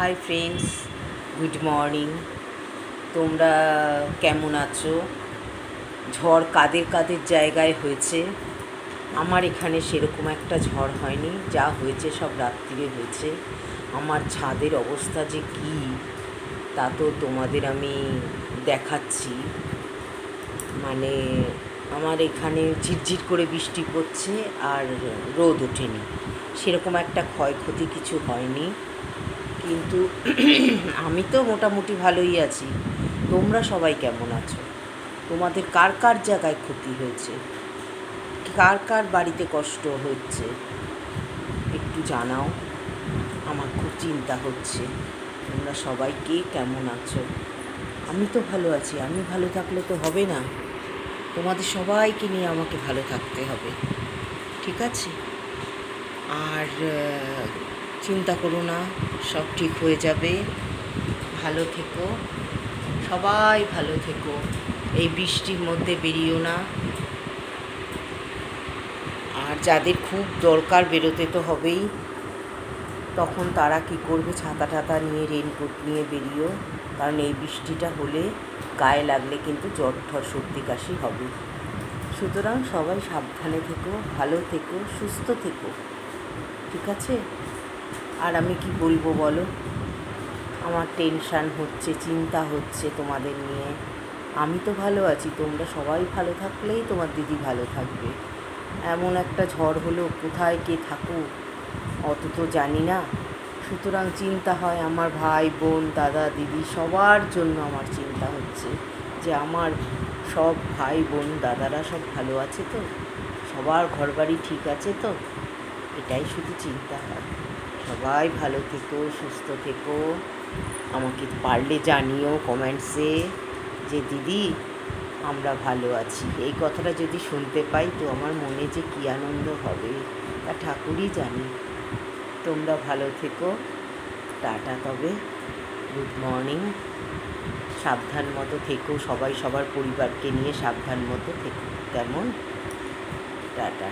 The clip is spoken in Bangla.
Hi friends, good morning. তোমরা কেমন আছো? ঝড় কাদের কাদের জায়গায় হয়েছে? আমার এখানে সেরকম একটা ঝড় হয়নি, যা হয়েছে সব রাত্রিরে হয়েছে। আমার ছাদের অবস্থা যে কী তা তো তোমাদের আমি দেখাচ্ছি। মানে আমার এখানে ঝিরঝির করে বৃষ্টি পড়ছে আর রোদ ওঠেনি, সেরকম একটা ক্ষয়ক্ষতি কিছু হয়নি। কিন্তু আমি তো মোটামুটি ভালোই আছি। তোমরা সবাই কেমন আছো? তোমাদের কার কার জায়গায় ক্ষতি হয়েছে? কার কার বাড়িতে কষ্ট হচ্ছে একটু জানাও। আমার খুব চিন্তা হচ্ছে তোমরা সবাই কে কেমন আছো। আমি তো ভালো আছি, আমি ভালো থাকলে তো হবে না, তোমাদের সবাইকে নিয়ে আমাকে ভালো থাকতে হবে, ঠিক আছে? আর চিন্তা করো না, সব ঠিক হয়ে যাবে। ভালো থেকো, সবাই ভালো থেকো। এই বৃষ্টির মধ্যে বেরিও না। আর যাদের খুব দরকার বেরোতে তো হবেই, তখন তারা কি করবে, ছাতা টাতা নিয়ে রেনকোট নিয়ে বেরিও। কারণ এই বৃষ্টিটা হলে গায়ে লাগলে কিন্তু জ্বর ঠর সর্দি কাশি হবে। সুতরাং সবাই সাবধানে থেকো, ভালো থেকো, সুস্থ থেকো, ঠিক আছে? আর আমি কি বলবো বলো, আমার টেনশান হচ্ছে, চিন্তা হচ্ছে তোমাদের নিয়ে। আমি তো ভালো আছি, তোমরা সবাই ভালো থাকলেই তোমার দিদি ভালো থাকবে। এমন একটা ঝড় হলো, কোথায় কে থাকুক অত তো জানি না। সুতরাং চিন্তা হয় আমার ভাই বোন দাদা দিদি সবার জন্য। আমার চিন্তা হচ্ছে যে আমার সব ভাই বোন দাদারা সব ভালো আছে তো, সবার ঘরবাড়ি ঠিক আছে তো, এটাই শুধু চিন্তা হয়। সবাই ভালো থেকো, সুস্থ থেকো। আমাকে পারলে জানিও কমেন্টসে যে দিদি আমরা ভালো আছি। এই কথাটা যদি শুনতে পাই তো আমার মনে যে কী আনন্দ হবে তা ঠাকুরই জানি। তোমরা ভালো থেকো, টাটা। তবে গুড মর্নিং। সাবধান মতো থেকো, সবাই সবার পরিবারকে নিয়ে সাবধান মতো থেকো, কেমন? টাটা।